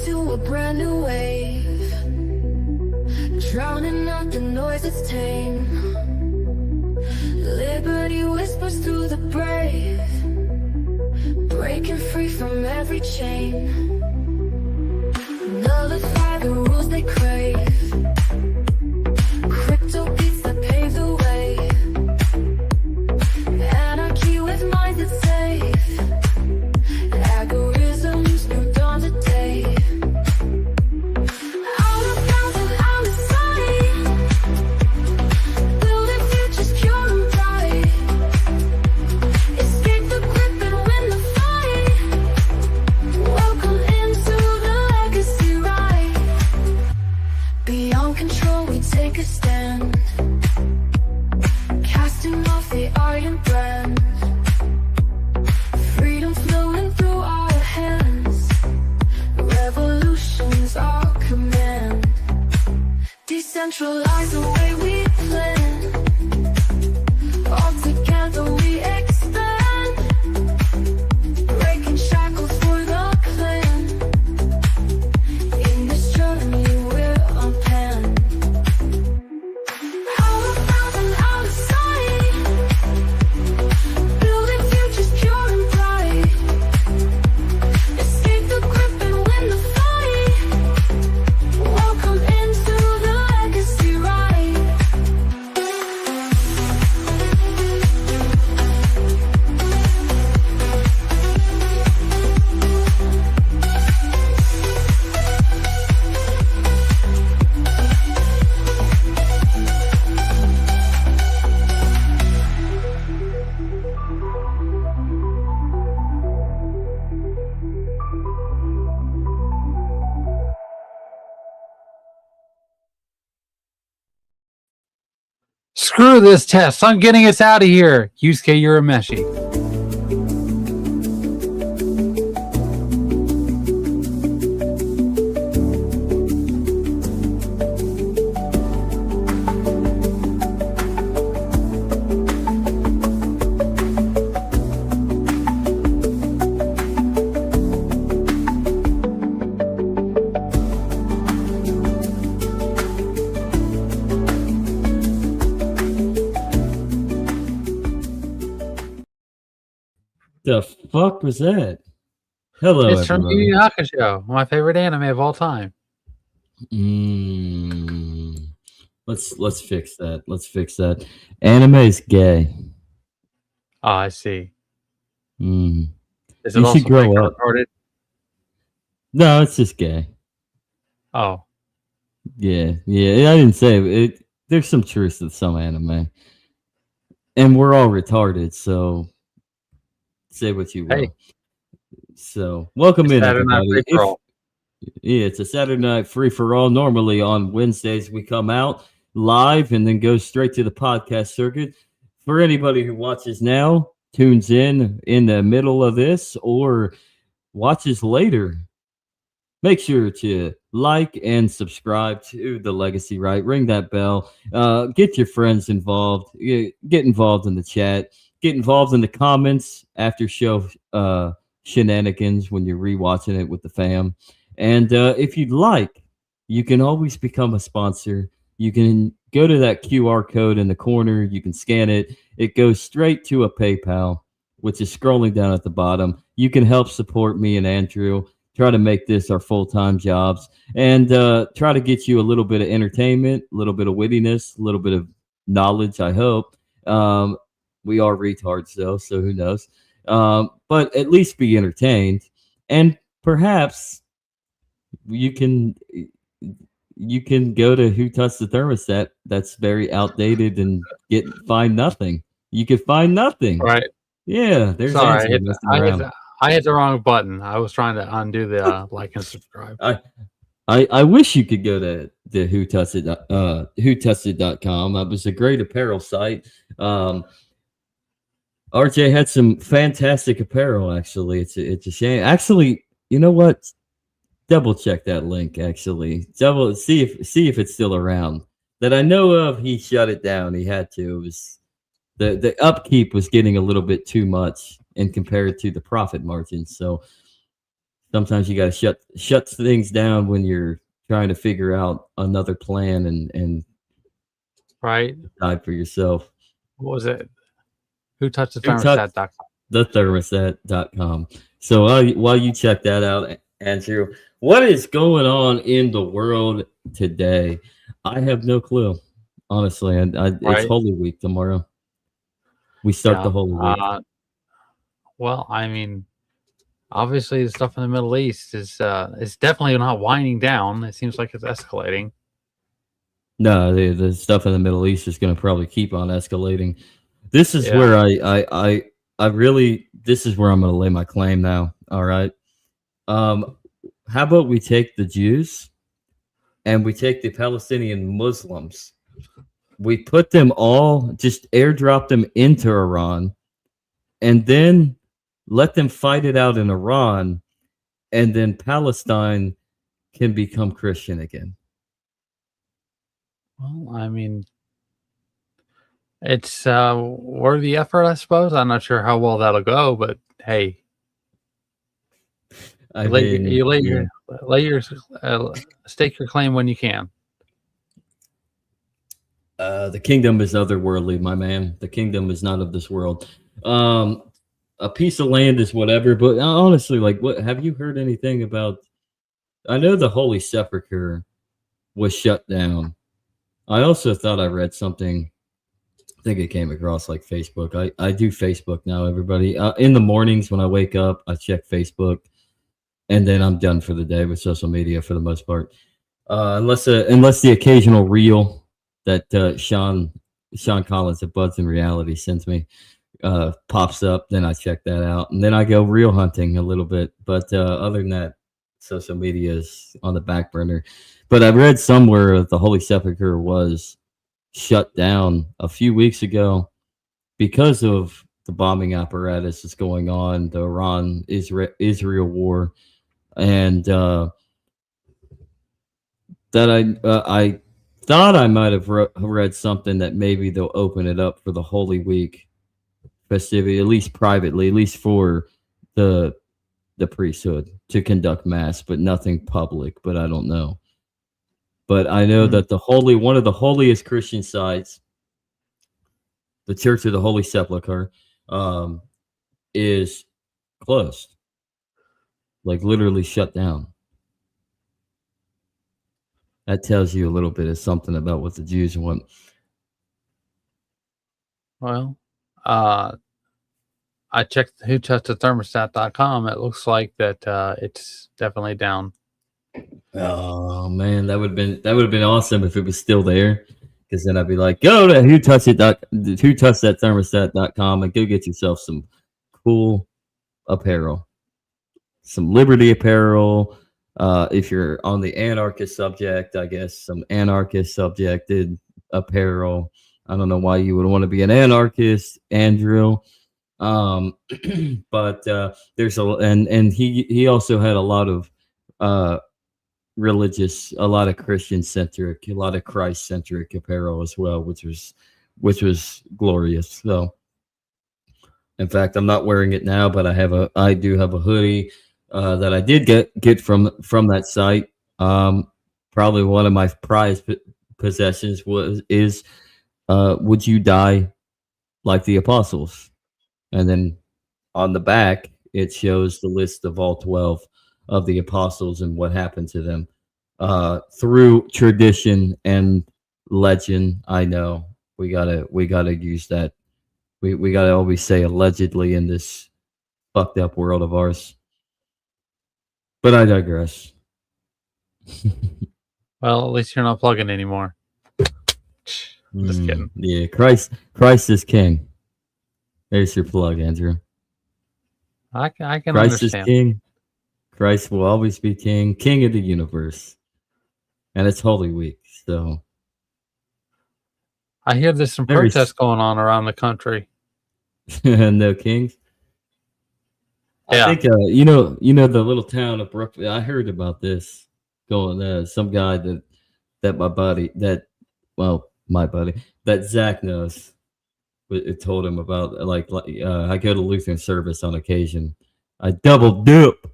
into a brand new wave, drowning out the noise that's tame. Liberty whispers through the brave, breaking free from every chain. Nullify the rules they crave, crypto beats that pave the way. Anarchy with minds that's safe, algorithms new dawn today. Out of bounds and out of sight, building futures pure and bright. Escape the grip and win the fight. Welcome into the legacy ride. Beyond control we take a stand, casting off the iron brand. Freedom flowing through our hands, revolution's our command. Decentralize the way we plan, all together we expand. Breaking shackles for the clan, in this journey we're on pan. Out of bounds and out of sight, building futures pure and bright. Escape the grip and win the fight. Welcome into the legacy ride. Screw this test. I'm getting us out of here. Yusuke Urameshi. The fuck was that? Hello, It's from everybody. Yu Yu Hakusho, my favorite anime of all time. Let's fix that. Let's fix that. Anime is gay. Oh, I see. Mm. Is it You also should grow like up. retarded? No, it's just gay. Oh, Yeah. I didn't say it. There's some truth to some anime, and we're all retarded. So say what you will. Hey. So welcome it's in, Saturday Night everybody. Free for All. Yeah, it's a Saturday night free for all. Normally on Wednesdays we come out live and then go straight to the podcast circuit. For anybody who watches now, tunes in the middle of this, or watches later, make sure to like and subscribe to the Legacy Right. Ring that bell. Get your friends involved. Get involved in the chat. Get involved in the comments after show shenanigans when you're rewatching it with the fam. And if you'd like, you can always become a sponsor. You can go to that QR code in the corner. You can scan it. It goes straight to a PayPal, which is scrolling down at the bottom. You can help support me and Andrew, try to make this our full-time jobs, and try to get you a little bit of entertainment, a little bit of wittiness, a little bit of knowledge, I hope. We are retards, though, so who knows? But at least be entertained. And perhaps you can go to Who Touched the Thermostat. That's very outdated and find nothing. You could find nothing. Right. Yeah, there's Sorry, Andrew messing around. I hit the wrong button. I was trying to undo the like and subscribe. I wish you could go to the whotouchedit.com. It was a great apparel site. RJ had some fantastic apparel, actually. It's a shame. Actually, you know what? Double check that link, actually. See if it's still around. That I know of, he shut it down. He had to. It was the upkeep was getting a little bit too much and compared to the profit margin. So Sometimes you got to shut things down when you're trying to figure out another plan and Right? decide for yourself. What was it? Who touched the Who touched thermostat? the thermostat.com. So while you check that out, Andrew, what is going on in the world today? I have no clue, honestly. It's Right? Holy Week tomorrow. We start the Yeah. Holy Week. Well, I mean, obviously, the stuff in the Middle East is it's definitely not winding down. It seems like it's escalating. No, the stuff in the Middle East is going to probably keep on escalating. This is Yeah. where I really, this is where I'm going to lay my claim now. All right. How about we take the Jews and we take the Palestinian Muslims? We put them all, just airdrop them into Iran, and then let them fight it out in Iran, and then Palestine can become Christian again. Well, I mean, it's worthy effort, I suppose. I'm not sure how well that'll go, but hey, lay your stake your claim when you can. The kingdom is otherworldly, my man. The kingdom is not of this world. A piece of land is whatever, but honestly, like, what have you heard anything about? I know the Holy Sepulchre was shut down. I also thought I read something. I think it came across like Facebook. I do Facebook now, everybody. In the mornings when I wake up, I check Facebook, and then I'm done for the day with social media for the most part. Unless the occasional reel that Sean Collins at Buds in Reality sends me pops up, then I check that out, and then I go reel hunting a little bit. But other than that, social media is on the back burner. But I read somewhere the Holy Sepulchre was shut down a few weeks ago because of the bombing apparatus that's going on, the Iran-Israel war, and that I thought I might have read something that maybe they'll open it up for the Holy Week festivity, at least privately, at least for the priesthood to conduct mass, but nothing public. But I don't know. But I know that one of the holiest Christian sites, the Church of the Holy Sepulchre, is closed, like literally shut down. That tells you a little bit of something about what the Jews want. Well, I checked who touched the thermostat.com. It looks like that it's definitely down. Oh man, that would have been awesome if it was still there, because then I'd be like, go to who touched that thermostat.com and go get yourself some cool apparel, some Liberty apparel. If you're on the anarchist subject, I guess some anarchist subjected apparel. I don't know why you would want to be an anarchist, Andrew. But there's and he also had a lot of religious, a lot of Christian centric, a lot of Christ centric apparel as well, which was glorious. So in fact, I'm not wearing it now, but I do have a hoodie that I did get from that site. Probably one of my prized possessions is would you die like the apostles? And then on the back it shows the list of all 12 of the apostles and what happened to them through tradition and legend. I know we gotta use that. We gotta always say allegedly in this fucked up world of ours. But I digress. Well, at least you're not plugging anymore. Just kidding. Yeah, Christ is king. There's your plug, Andrew. I can Christ understand. is king. Christ will always be king of the universe. And it's Holy Week, so I hear there's some protests going on around the country. no kings. Yeah. I think you know the little town of Brooklyn. I heard about this going. Some guy that my buddy that Zach knows. It told him about like I go to Lutheran service on occasion. I double dip.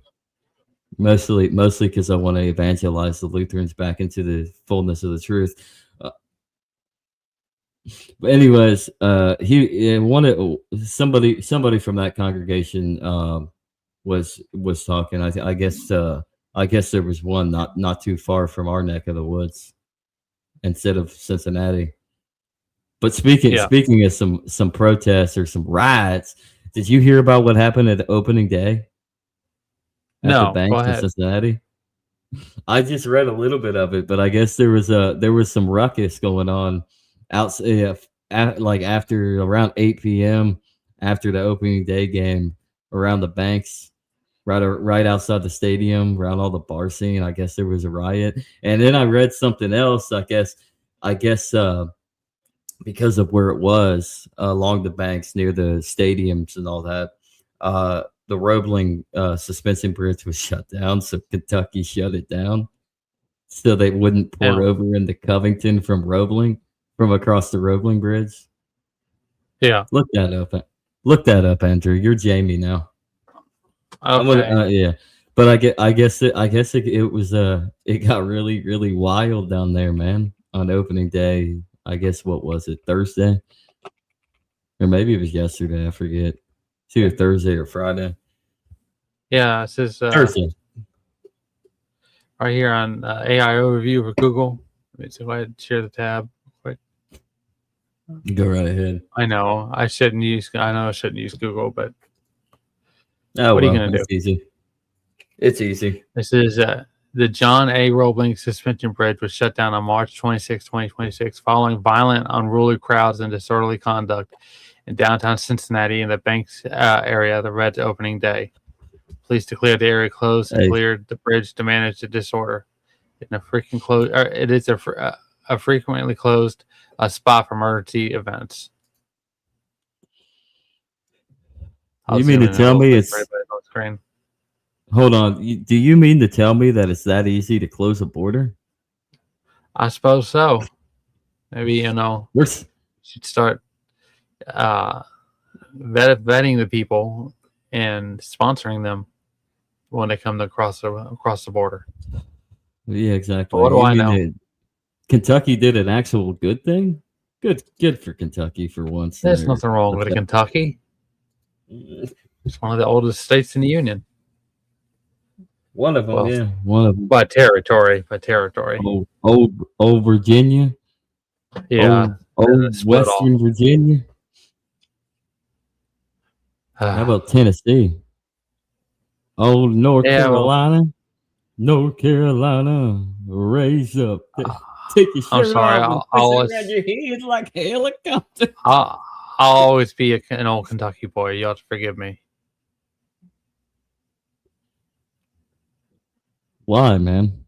Mostly because I want to evangelize the Lutherans back into the fullness of the truth. But anyways, he wanted somebody from that congregation was talking. I guess there was one not too far from our neck of the woods, instead of Cincinnati. But speaking of some protests or some riots, did you hear about what happened at the opening day at the No, go banks in ahead. Cincinnati? I just read a little bit of it, but I guess there was some ruckus going on outside, like after around 8 p.m. after the opening day game, around the banks, right outside the stadium, around all the bar scene. I guess there was a riot, and then I read something else. I guess because of where it was along the banks near the stadiums and all that, the Roebling suspension bridge was shut down, so Kentucky shut it down so they wouldn't pour Yeah. over into Covington from Roebling, from across the Roebling Bridge. Yeah. Look that up, Andrew. You're Jamie now. Okay. Yeah, but I guess it was it got really really wild down there, man, on opening day. I guess, what was it, Thursday? Or maybe it was yesterday, I forget. It's either Thursday or Friday. Yeah, it says Thursday. right here on AI overview for Google. Let me go ahead and share the tab quick. Go right ahead. I know I shouldn't use Google, but Oh, what are you well, gonna do? it's easy. It's easy. This is the John A. Roebling suspension bridge was shut down on March 26, 2026, following violent, unruly crowds and disorderly conduct in downtown Cincinnati in the Banks area the Reds opening day. Police declared the area closed and cleared the bridge to manage the disorder. It is a frequently closed spot for emergency events. You mean to tell me it's... on screen. Hold on. Do you mean to tell me that it's that easy to close a border? I suppose so. Maybe, We're... should start vetting the people and sponsoring them when they come across the border. Yeah, exactly. But what do I know? Kentucky did an actual good thing? Good for Kentucky for once. There's nothing wrong with Kentucky. It's one of the oldest states in the Union. One of them, yeah. One of them. By territory. Old Virginia. Yeah. Old Western Virginia. How about Tennessee? Old North Carolina. North Carolina. Raise up. Take your shirt off. I'll around your head like a helicopter. I'll always be an old Kentucky boy. You have to forgive me. Why, man?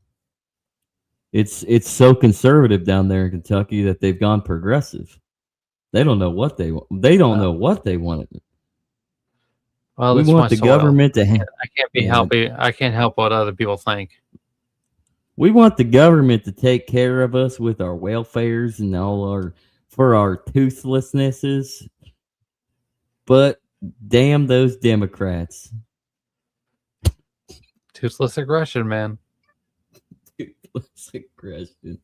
It's so conservative down there in Kentucky that they've gone progressive. They don't know what they want. They don't know what they want. Well, we want the government to. I can't help what other people think. We want the government to take care of us with our welfares and for our toothlessnesses. But damn those Democrats. Toothless aggression, man. Toothless aggression.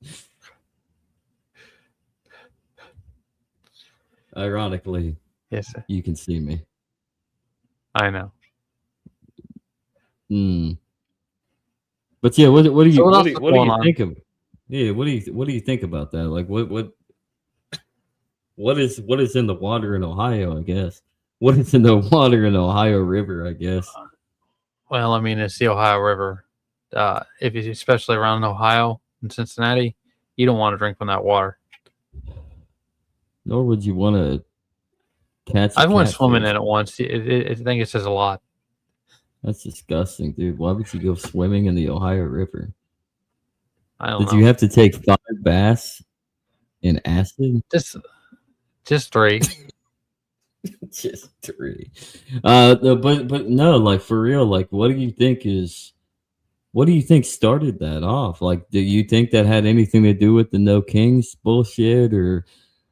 Ironically, yes, sir. You can see me. I know. But yeah, what do you think of? Yeah, what do you think about that? Like, what is in the water in Ohio? I guess what is in the water in the Ohio River? I guess. Well, I mean, it's the Ohio River. If it's especially around Ohio and Cincinnati, you don't want to drink from that water. Nor would you want to catch. I went swimming in it once. I think it says a lot. That's disgusting, dude. Why would you go swimming in the Ohio River? I don't know. Did you have to take 5 baths in acid? Just 3. Just 3. But no, like for real, like what do you think started that off? Like, do you think that had anything to do with the No Kings bullshit? Or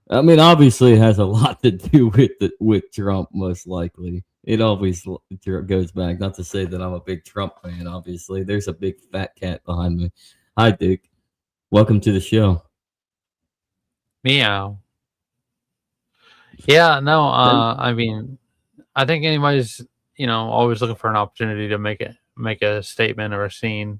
I mean, obviously it has a lot to do with Trump, most likely. it always goes back. Not to say that I'm a big Trump fan, obviously. There's a big fat cat behind me. Hi, Duke. Welcome to the show. Meow. Yeah, no, I mean, I think anybody's, always looking for an opportunity to make a statement or a scene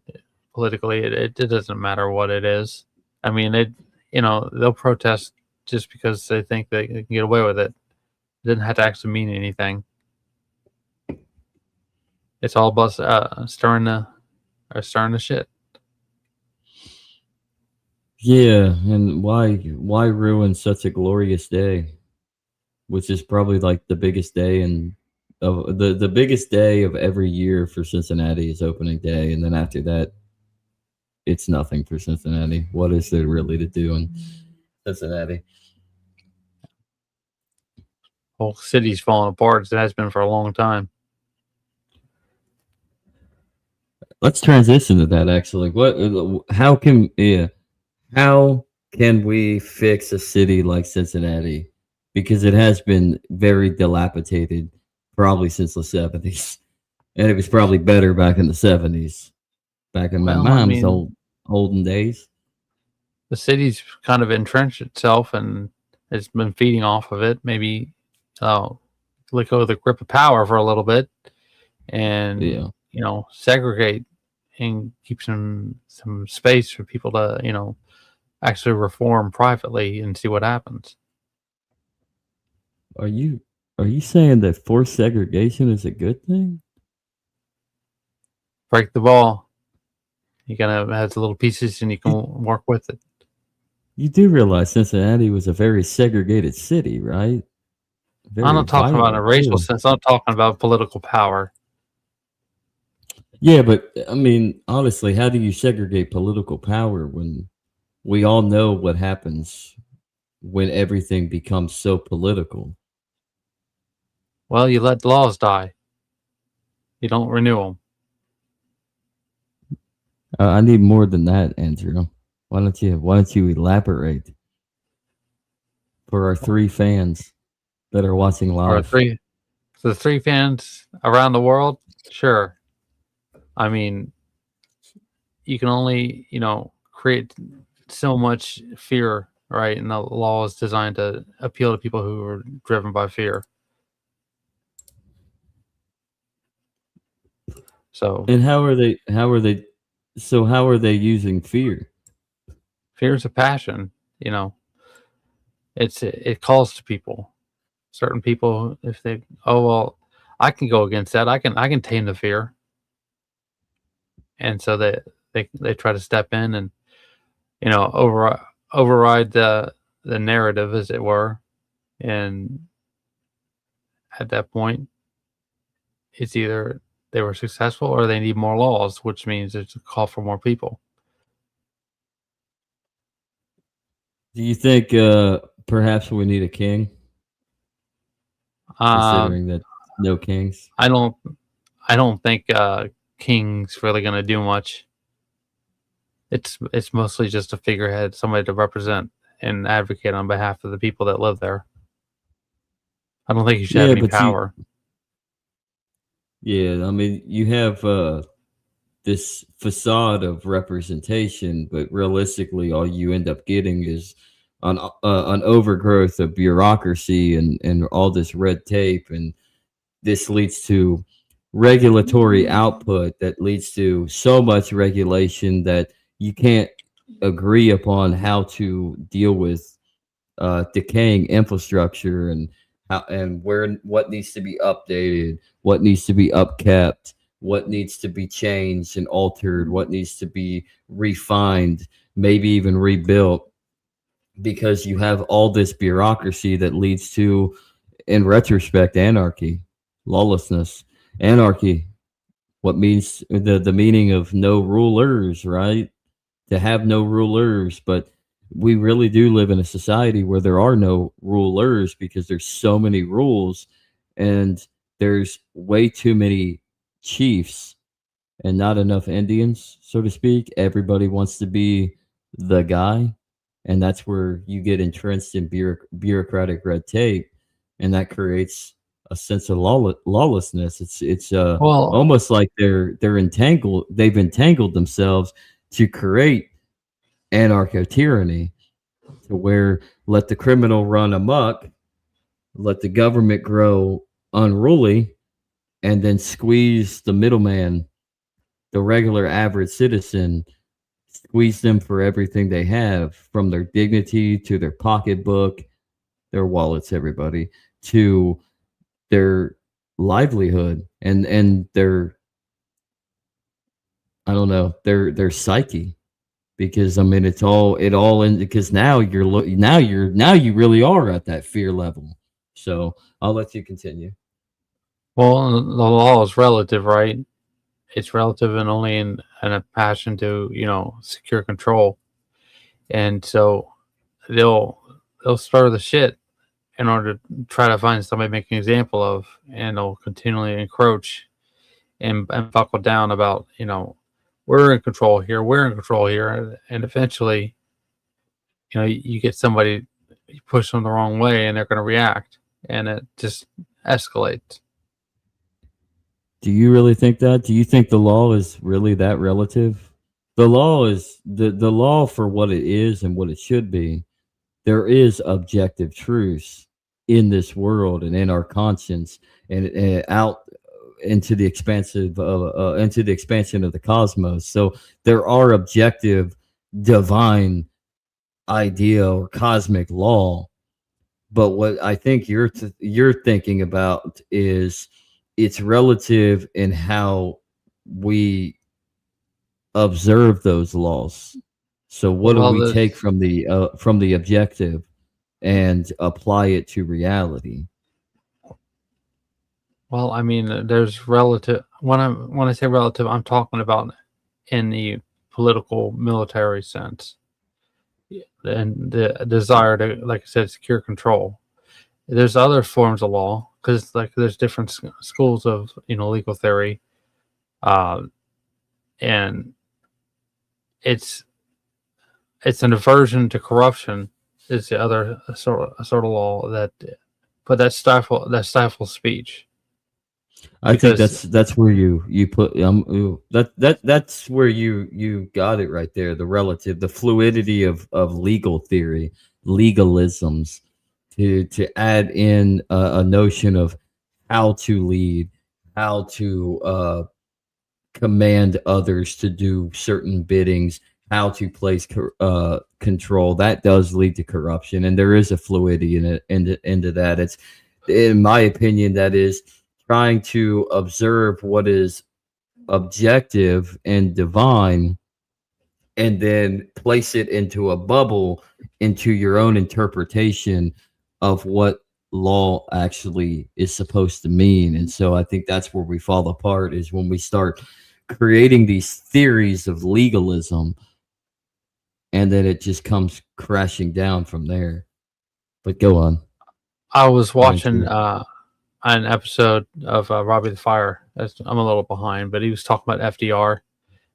politically. It doesn't matter what it is. I mean, they'll protest just because they think they can get away with it. It doesn't have to actually mean anything. It's all about stirring the shit. Yeah, and why ruin such a glorious day, which is probably like the biggest day of the biggest day of every year for Cincinnati is opening day, and then after that, it's nothing for Cincinnati. What is there really to do in Cincinnati? Whole city's falling apart. It has been for a long time. Let's transition to that. Actually, How can we fix a city like Cincinnati? Because it has been very dilapidated, probably since the 70s, and it was probably better back in the 70s, back in my mom's olden days. The city's kind of entrenched itself, and it's been feeding off of it. Maybe let go of the grip of power for a little bit, and segregate and keep some space for people to actually reform privately and see what happens. Are you saying that forced segregation is a good thing? Break the ball. You gotta have the little pieces, and you can work with it. You do realize Cincinnati was a very segregated city, right? I'm not talking about in a racial sense. I'm talking about political power. Yeah, but I mean, honestly, how do you segregate political power when we all know what happens when everything becomes so political? Well, you let laws die. You don't renew them. I need more than that, Andrew. Why don't you elaborate for our 3 fans that are watching live? The 3 fans around the world, sure. I mean, you can only create so much fear, right? And the law is designed to appeal to people who are driven by fear. So, and how are they using fear? Fear is a passion, it calls to people. Certain people, if they, I can go against that. I can tame the fear. And so they try to step in and override the narrative, as it were. And at that point, it's either they were successful or they need more laws, which means it's a call for more people. Do you think perhaps we need a king? Considering that no kings. I don't think king's really going to do much. It's mostly just a figurehead, somebody to represent and advocate on behalf of the people that live there. I don't think you should have any power. I mean, you have this facade of representation, but realistically, all you end up getting is an overgrowth of bureaucracy and all this red tape, and this leads to regulatory output that leads to so much regulation that you can't agree upon how to deal with decaying infrastructure and what needs to be updated, what needs to be upkept, what needs to be changed and altered, what needs to be refined, maybe even rebuilt, because you have all this bureaucracy that leads to, in retrospect, anarchy, lawlessness, anarchy. What means the meaning of no rulers, right? To have no rulers, but we really do live in a society where there are no rulers because there's so many rules and there's way too many chiefs and not enough Indians, so to speak. Everybody wants to be the guy, and that's where you get entrenched in bureaucratic red tape, and that creates a sense of lawlessness. It's Well, almost like they're entangled. They've entangled themselves to create anarcho tyranny, to where let the criminal run amok, let the government grow unruly, and then squeeze the middleman, the regular average citizen, squeeze them for everything they have, from their dignity to their pocketbook, their wallets, everybody, to their livelihood and their, I don't know, their psyche. Because I mean, it all in, because now now you really are at that fear level. So I'll let you continue. well, the law is relative, right? It's relative and only in a passion to, secure control. And so they'll stir the shit in order to try to find somebody to make an example of, and they'll continually encroach and buckle down about, we're in control here, and eventually, you get somebody, you push them the wrong way, and they're going to react, and it just escalates. Do you really think that? Do you think the law is really that relative? The law is the law for what it is and what it should be. There is objective truths in this world and in our conscience, and out into the expansive into the expansion of the cosmos. So there are objective divine idea or cosmic law. But what I think you're thinking about is it's relative in how we observe those laws. So what do Well, we take there's from the objective and apply it to reality? Well, I mean, there's relative. When I say relative, I'm talking about in the political military sense, and the desire to, like I said, secure control. There's other forms of law because, like, there's different schools of legal theory, uh, and it's an aversion to corruption is the other sort of law but that stifles speech. I think Because that's where you put that's where you got it right there. The relative, the fluidity of legal theory, legalisms, to add in a notion of how to lead, how to command others to do certain biddings, how to place control. That does lead to corruption, and there is a fluidity in it into that. It's, in my opinion, that is trying to observe what is objective and divine, and then place it into a bubble, into your own interpretation of what law actually is supposed to mean. And so I think that's where we fall apart, is when we start creating these theories of legalism, and then it just comes crashing down from there. But go on. I was Go into watching it. an episode of Robbie the Fire. I'm a little behind, but he was talking about FDR.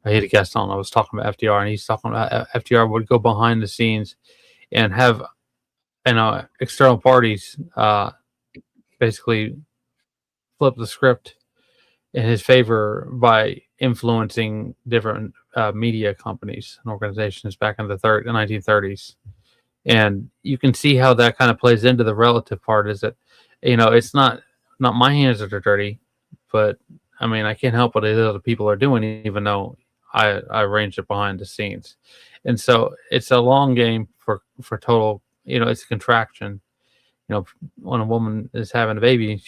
I had a guest on. I was talking about FDR, and he's talking about FDR would go behind the scenes and have external parties basically flip the script in his favor by influencing different media companies and organizations back in the 1930s. And you can see how that kind of plays into the relative part. Is that it's not my hands that are dirty, but I mean, I can't help what other people are doing, even though I arrange it behind the scenes. And so it's a long game for total. It's a contraction. When a woman is having a baby,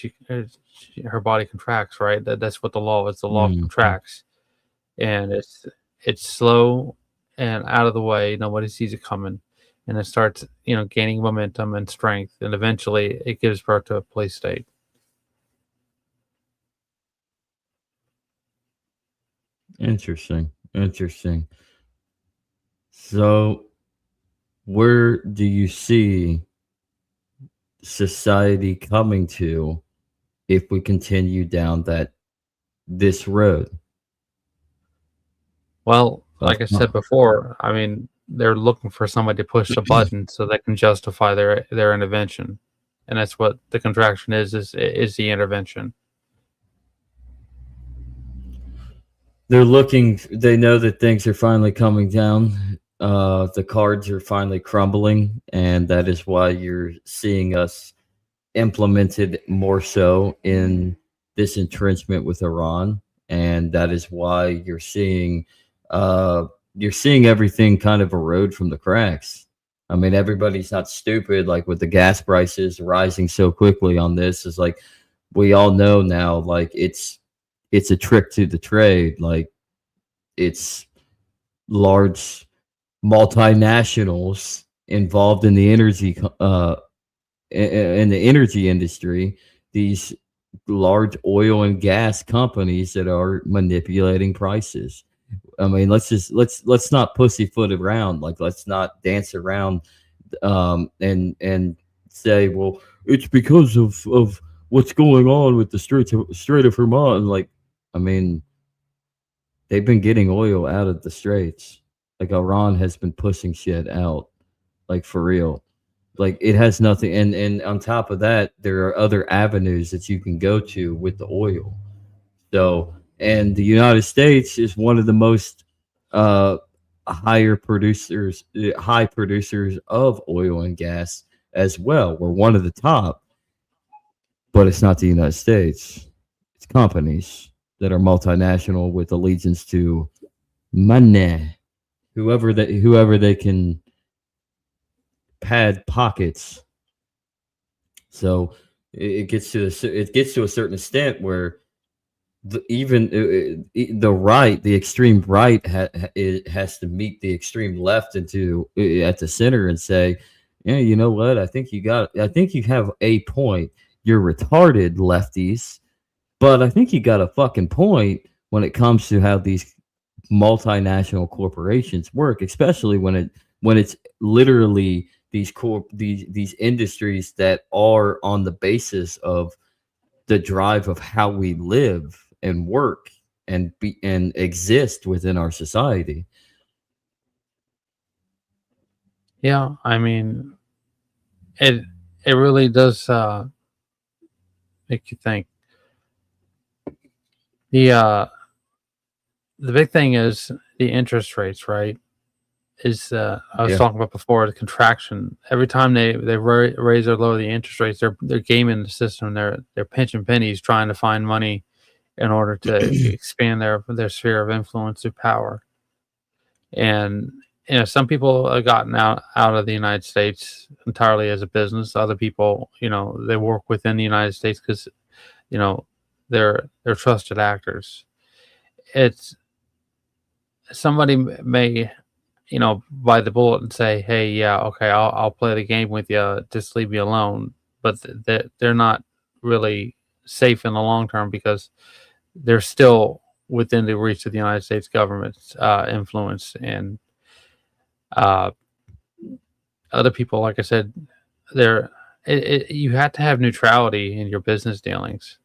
her body contracts, right? That's what the law is. The law contracts, and it's slow and out of the way. Nobody sees it coming, and it starts, gaining momentum and strength, and eventually it gives birth to a police state. Interesting. Interesting. So, where do you see society coming to if we continue down this road? Well, Of like I said before, I mean, they're looking for somebody to push a button so they can justify their intervention, and that's what the contraction is the intervention. They're looking. They know that things are finally coming down. The cards are finally crumbling, and that is why you're seeing us implemented more so in this entrenchment with Iran, and that is why you're seeing everything kind of erode from the cracks. I mean, everybody's not stupid. Like with the gas prices rising so quickly on this, is like we all know now. Like it's a trick to the trade. Like it's large multinationals involved in the energy industry, these large oil and gas companies that are manipulating prices. I mean, let's not pussyfoot around. Like let's not dance around and say, well, it's because of what's going on with the Strait of Hormuz. Like, I mean, they've been getting oil out of the straits. Like Iran has been pushing shit out, like for real. Like it has nothing, and on top of that, there are other avenues that you can go to with the oil. So, and the United States is one of the most uh, high producers of oil and gas as well. We're one of the top, but it's not the United States. It's companies that are multinational with allegiance to money, whoever they can pad pockets. So it gets to a certain extent where the extreme right it has to meet the extreme left into at the center and say, yeah, you know what? I think you have a point. You're retarded, lefties, but I think you got a fucking point when it comes to how these multinational corporations work, especially when it's literally these industries that are on the basis of the drive of how we live and work and exist within our society. Yeah, I mean, it really does make you think. The big thing is the interest rates, right? Is I was talking about before, the contraction. Every time they raise or lower the interest rates, they're gaming the system. They're pinching pennies, trying to find money in order to expand their sphere of influence or power. And some people have gotten out of the United States entirely as a business. Other people, they work within the United States because they're trusted actors. It's somebody may bite the bullet and say, hey, yeah, okay, I'll play the game with you, just leave me alone. But they're not really safe in the long term because they're still within the reach of the United States government's influence. And other people, like I said, you have to have neutrality in your business dealings,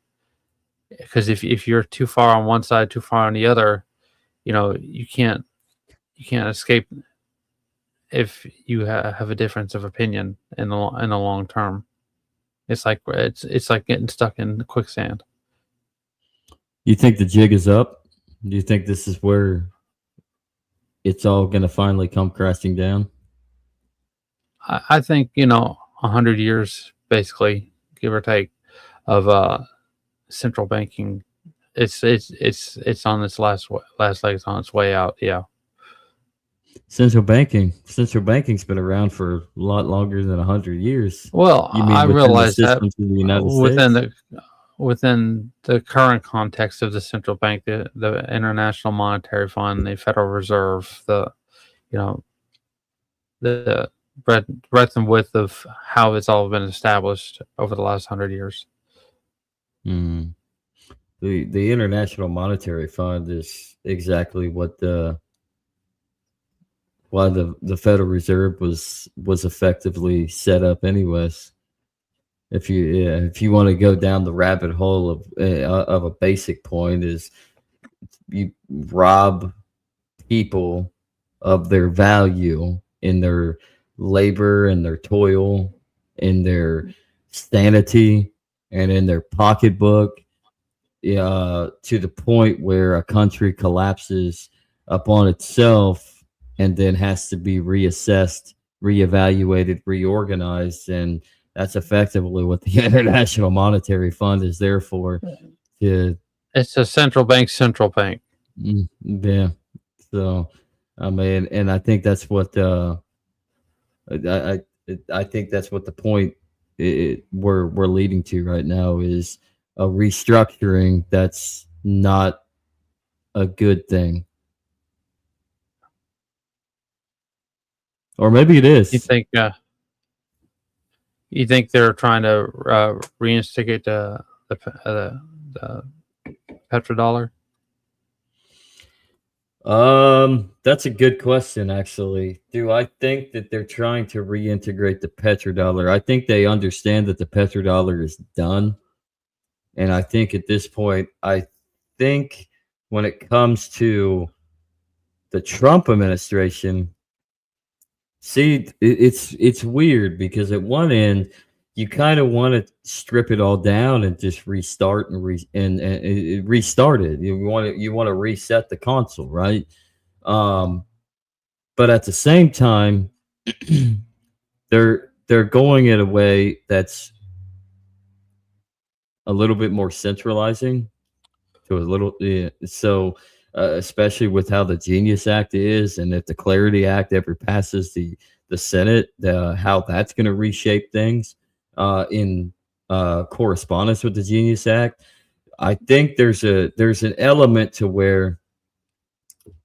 because if you're too far on one side, too far on the other, you can't escape if you have a difference of opinion in the long term. It's like getting stuck in quicksand. You think the jig is up? Do you think this is where it's all going to finally come crashing down? I think 100 years, basically, give or take, of central banking. It's on its last leg. It's on its way out. Yeah. Central banking's been around for a lot longer than 100 years. Well, I realize that within the current context of the central bank, the International Monetary Fund, the Federal Reserve, the breadth and width of how it's all been established over the last 100 years. The International Monetary Fund is exactly why the Federal Reserve was effectively set up anyways. If you want to go down the rabbit hole of a basic point, is you rob people of their value in their labor and their toil, in their sanity and in their pocketbook, to the point where a country collapses upon itself and then has to be reassessed, reevaluated, reorganized. And that's effectively what the International Monetary Fund is there for. To It's a central bank. Yeah. So, I mean, and I think that's what I I think that's what the point we're leading to right now is a restructuring that's not a good thing, or maybe it You is. think? You think they're trying to reinstigate the petrodollar? That's a good question, actually. Do I think that they're trying to reintegrate the petrodollar? I think they understand that the petrodollar is done. And I think at this point, I think when it comes to the Trump administration, see, it's weird because at one end, you kind of want to strip it all down and just restart and restart it. You want to reset the console, right? Um, but at the same time, they're going in a way that's a little bit more centralizing to a little. Yeah, so especially with how the Genius Act is, and if the Clarity Act ever passes the Senate, how that's going to reshape things in correspondence with the Genius Act. I think there's an element to where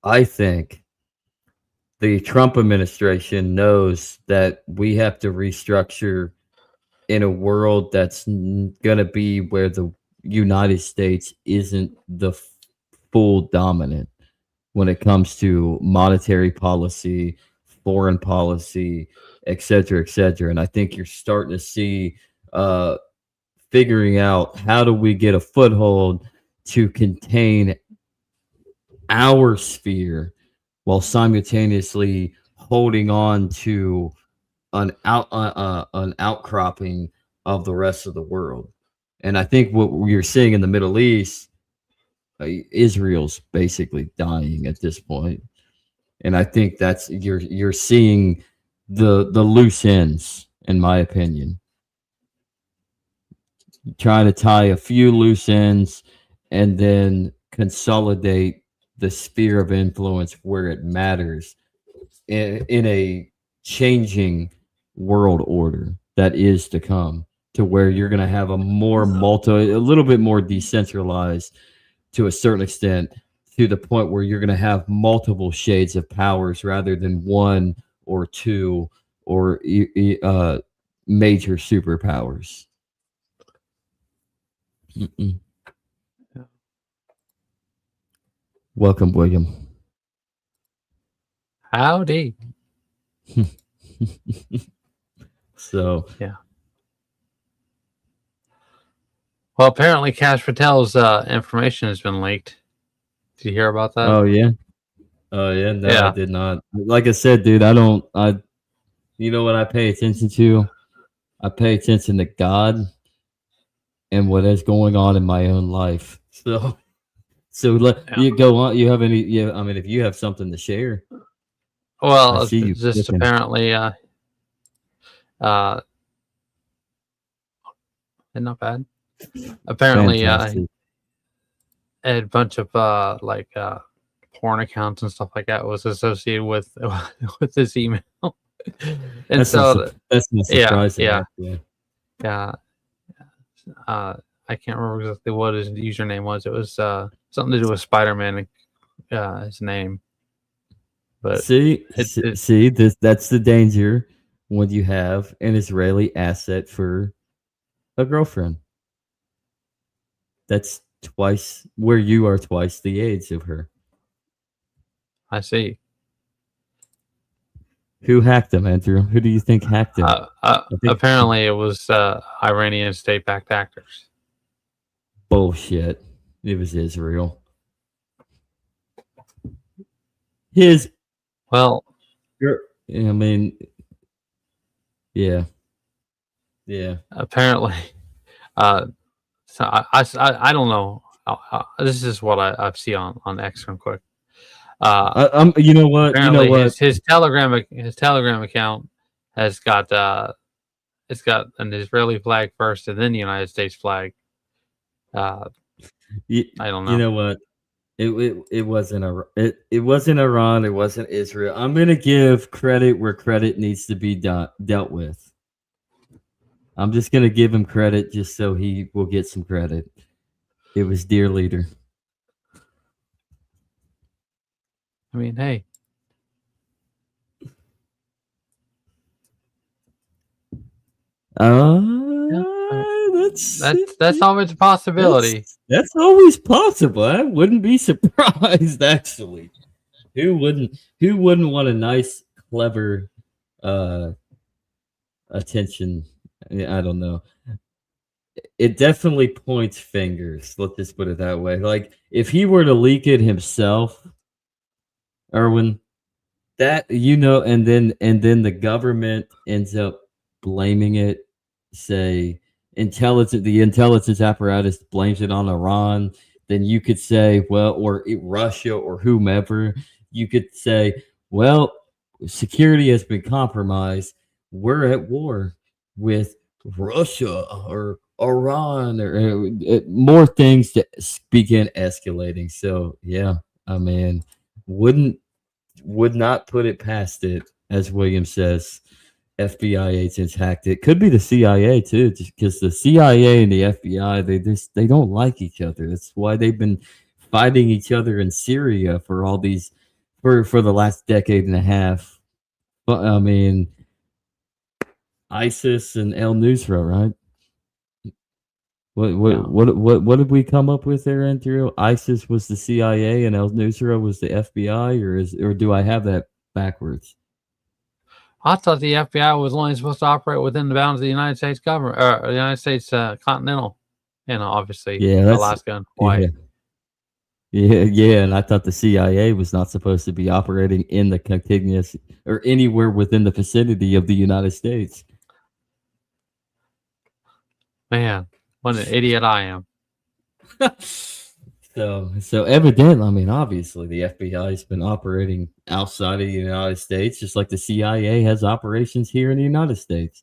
I think the Trump administration knows that we have to restructure in a world that's going to be where the United States isn't the full dominant when it comes to monetary policy, foreign policy, et cetera, et cetera. And I think you're starting to see figuring out how do we get a foothold to contain our sphere while simultaneously holding on to an outcropping of the rest of the world. And I think what we're seeing in the Middle East, Israel's basically dying at this point. And I think that's you're seeing the loose ends, in my opinion. Trying to tie a few loose ends and then consolidate the sphere of influence where it matters in a changing world order that is to come, to where you're going to have a little bit more decentralized to a certain extent, to the point where you're going to have multiple shades of powers rather than one or two or major superpowers. Mm-mm. Welcome, William. Howdy. So yeah. Well, apparently Cash Patel's information has been leaked. Did you hear about that? Oh yeah. No, yeah. I did not. Like I said, dude, you know what I pay attention to? I pay attention to God and what is going on in my own life. So you go on. You have any? Yeah, I mean, if you have something to share. Well, just apparently, not bad. Apparently, a bunch of porn accounts and stuff like that was associated with this email, and that's not surprising. Yeah. I can't remember exactly what his username was. It was something to do with Spider-Man. His name. But that's the danger when you have an Israeli asset for a girlfriend. That's twice where you are twice the age of her. I see. Who hacked him, Andrew? Who do you think hacked him? Apparently, it was Iranian state-backed actors. Bullshit. It was Israel. I mean, yeah. Yeah. Apparently, so I don't know. This is what I've seen on X real quick. You know what? You know Apparently, what? his Telegram account has got it's got an Israeli flag first, and then the United States flag. I don't know. You know what? It wasn't it wasn't Iran. It wasn't Israel. I'm gonna give credit where credit needs to be dealt with. I'm just gonna give him credit just so he will get some credit. It was dear leader. I mean, hey, that's always a possibility. That's always possible. I wouldn't be surprised actually. Who wouldn't want a nice, clever attention? I don't know. It definitely points fingers. Let's just put it that way. Like if he were to leak it himself, Erwin, that and then the government ends up blaming it, say the intelligence apparatus blames it on Iran, then you could say, well, or Russia or whomever, you could say, well, security has been compromised. We're at war with Russia or Iran or more things to begin escalating. So yeah, I mean, would not put it past it, as William says. FBI agents hacked it. Could be the CIA too, just because the CIA and the FBI they don't like each other. That's why they've been fighting each other in Syria for all these for the last decade and a half. But I mean, ISIS and El Nusra, right? What did we come up with there, Andrew? ISIS was the CIA and El Nusra was the FBI, or do I have that backwards? I thought the FBI was only supposed to operate within the bounds of the United States government, or the United States continental, obviously, Alaska and Hawaii. Yeah, and I thought the CIA was not supposed to be operating in the contiguous or anywhere within the vicinity of the United States. Man, what an idiot I am. So evidently, I mean, obviously, the FBI has been operating outside of the United States, just like the CIA has operations here in the United States.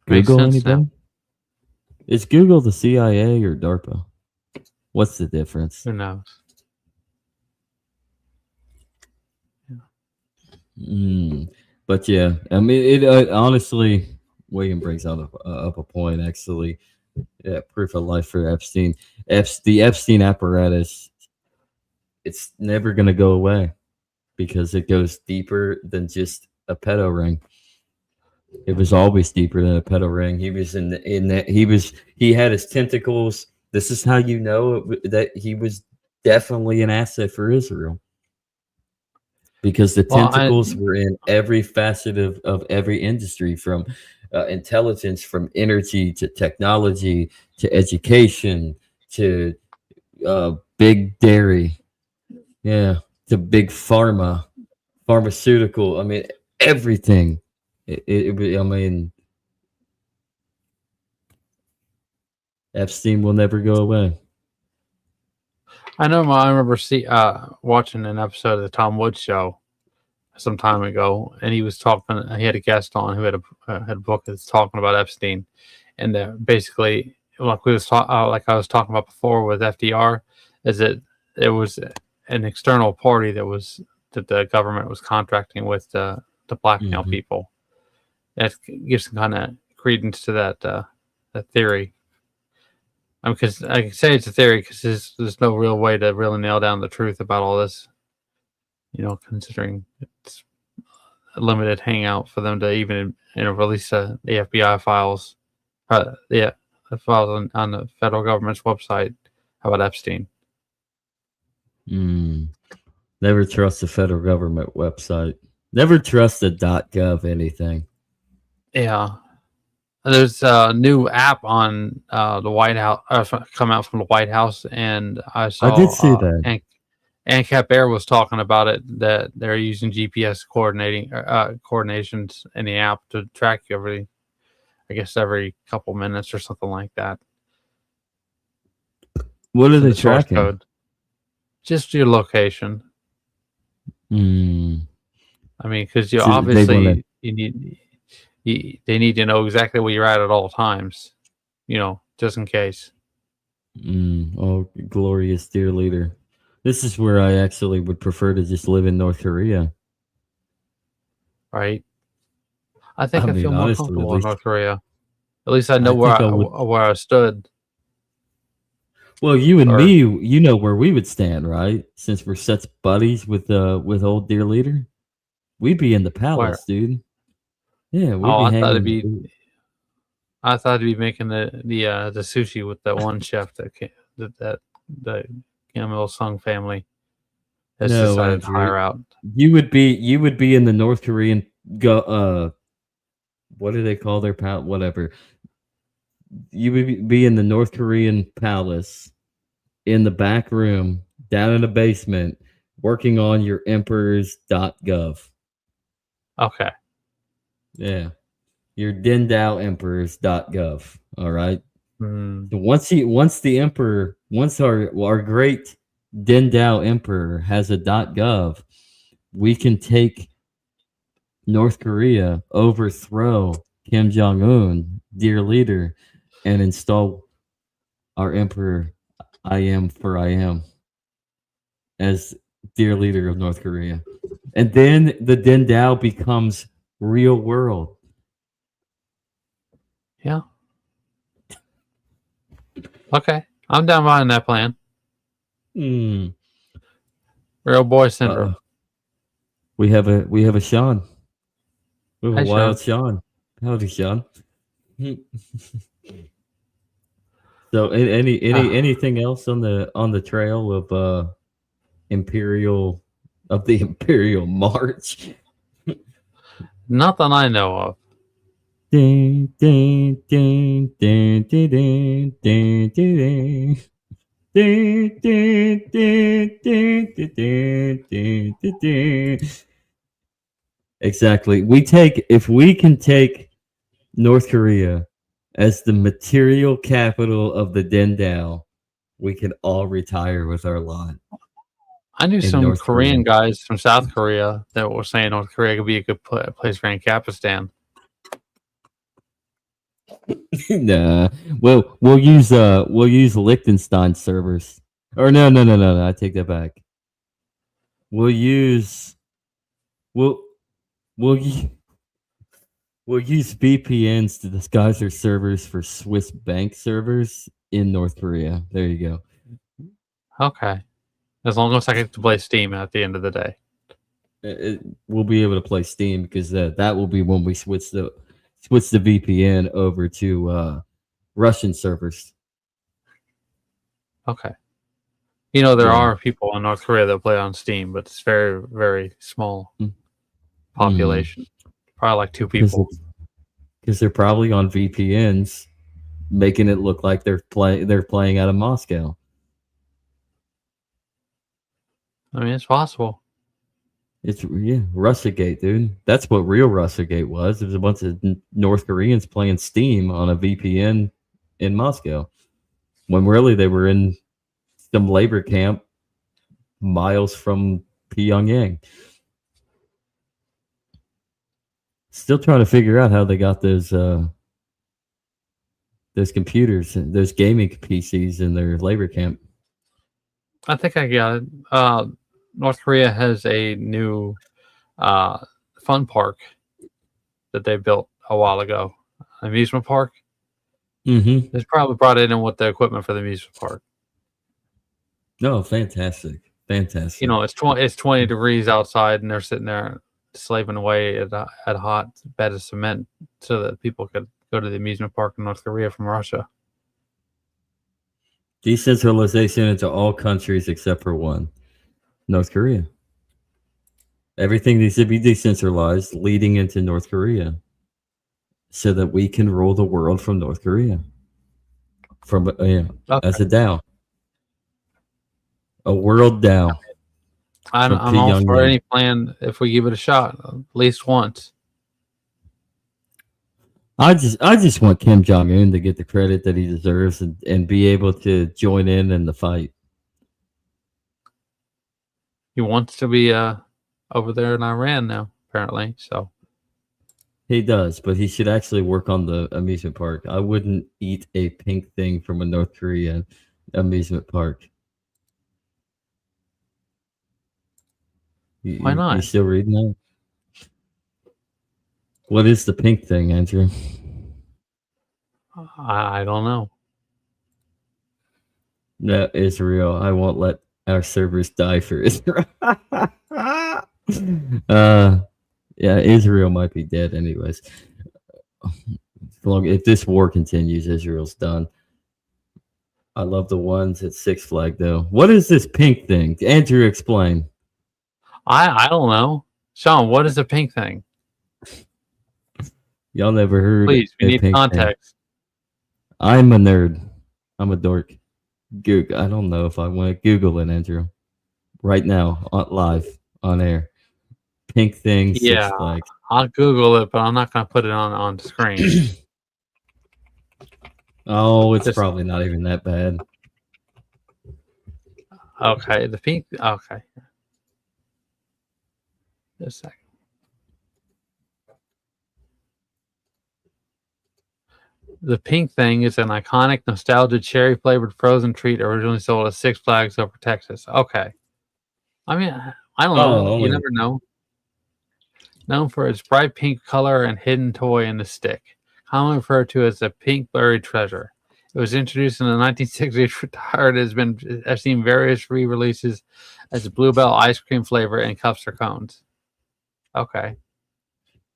Google anybody? Is Google the CIA or DARPA? What's the difference? Who knows? But yeah, I mean, it honestly, William brings up a point actually. Yeah, proof of life for Epstein. The Epstein apparatus, it's never going to go away because it goes deeper than just a pedo ring. It was always deeper than a pedo ring. He was he had his tentacles. This is how you know that he was definitely an asset for Israel. Because the tentacles were in every facet of every industry, from intelligence, from energy to technology to education to big dairy, to big pharmaceutical. I mean, everything. I mean, Epstein will never go away. I know. I remember watching an episode of the Tom Woods Show some time ago, and he was talking. He had a guest on who had a book that's talking about Epstein, and basically, like like I was talking about before with FDR, is that it was an external party that the government was contracting with to blackmail people. That gives some kind of credence to that theory. Because I can say it's a theory because there's no real way to really nail down the truth about all this. Considering it's a limited hangout for them to even release the FBI files, the files on the federal government's website about Epstein. Never trust the federal government website. Never trust the .gov anything. Yeah. There's a new app on the White House come out from the White House, and I saw. I did see that. ANCAP Air was talking about it, that they're using GPS coordinations in the app to track you every couple minutes or something like that. What are So they the source tracking? code, just your location. Mm. I mean, because you So they wanna- obviously they need to know exactly where you're at all times. Just in case. Oh, glorious dear leader. This is where I actually would prefer to just live in North Korea. Right? I think I I mean, feel more honestly, at comfortable in least North Korea. At least I know I think I would. where I stood. Well, you and Or me, you know where we would stand, right? Since we're such buddies with old dear leader, we'd be in the where? palace, dude. Yeah, we'd Oh, be I thought it'd hanging. be. I thought it'd be making the sushi with that one chef that the Kim Il Sung family has No, decided to Andrew, hire out. you would be in the North Korean what do they call their palace? Whatever. You would be in the North Korean palace in the back room, down in the basement, working on your emperors.gov. Okay. Yeah. Your Dindao emperors.gov. All right. Hmm. So once our great Dindao emperor has a .gov, we can take North Korea, overthrow Kim Jong Un, dear leader, and install our emperor I am as dear leader of North Korea. And then the Dindao becomes real world. Yeah. Okay. I'm down behind that plan. Mm. Real boy syndrome. We have a Sean. We have Hi, a wild Sean. Howdy, Sean. So anything else on the trail of the Imperial March? Nothing I know of. Ding, ding, ding, ding, ding, ding, ding, ding. Ding, ding, ding, ding, ding, ding, ding, ding. Exactly. If we can take North Korea as the material capital of the Dindao, we can all retire with our lot. I knew In some North Korean Korea. guys from South Korea that were saying North Korea could be a good place for Ancapistan. Nah. Well, we'll use Liechtenstein servers. Or no. I take that back. We'll use we'll we'll u- we'll use VPNs to disguise our servers for Swiss bank servers in North Korea. There you go. Okay. As long as I get to play Steam at the end of the day. We'll be able to play Steam because that will be when we switch the VPN over to Russian servers. Okay. There Yeah. are people in North Korea that play on Steam, but it's very, very small population. Probably like 2 people. Because they're probably on VPNs, making it look like they're playing out of Moscow. I mean, it's possible. It's Russiagate, dude. That's what real Russiagate was. It was a bunch of North Koreans playing Steam on a VPN in Moscow, when really they were in some labor camp miles from Pyongyang. Still trying to figure out how they got those computers, those gaming PCs in their labor camp. I think I got it. North Korea has a new fun park that they built a while ago. Amusement park. Mm-hmm. They probably brought it in with the equipment for the amusement park. No, fantastic. It's 20 degrees outside, and they're sitting there slaving away at a hot bed of cement so that people could go to the amusement park in North Korea from Russia. Decentralization into all countries except for one, North Korea. Everything needs to be decentralized leading into North Korea so that we can rule the world from North Korea. As a DAO. A world DAO. I'm P. all Young for Man. any plan if we give it a shot, at least once. I just want Kim Jong Un to get the credit that he deserves and be able to join in the fight. He wants to be over there in Iran now, apparently. So He does, but he should actually work on the amusement park. I wouldn't eat a pink thing from a North Korean amusement park. why not? You still reading that? What is the pink thing, Andrew? I don't know. No, Israel. I won't let our servers die for Israel. Yeah, Israel might be dead anyways. If this war continues, Israel's done. I love the ones at Six Flag though. What is this pink thing? Andrew, explain. I don't know. Sean, what is the pink thing? Y'all never heard? Please, we a need pink context. Thing. I'm a nerd. I'm a dork. Google. I don't know if I want to Google it, Andrew. Right now, live on air. Pink thing. Yeah, Six Flags. I'll Google it, but I'm not going to put it on the screen. Oh, it's probably not even that bad. Okay, the pink. Okay, just a second. The pink thing is an iconic, nostalgia cherry-flavored frozen treat originally sold at Six Flags over Texas. Okay, I mean, I don't know. Oh, You never know. Known for its bright pink color and hidden toy in the stick, commonly referred to as the pink buried treasure. It was introduced in the 1960s. Retired has seen various re-releases as Bluebell ice cream flavor in cups or cones. Okay,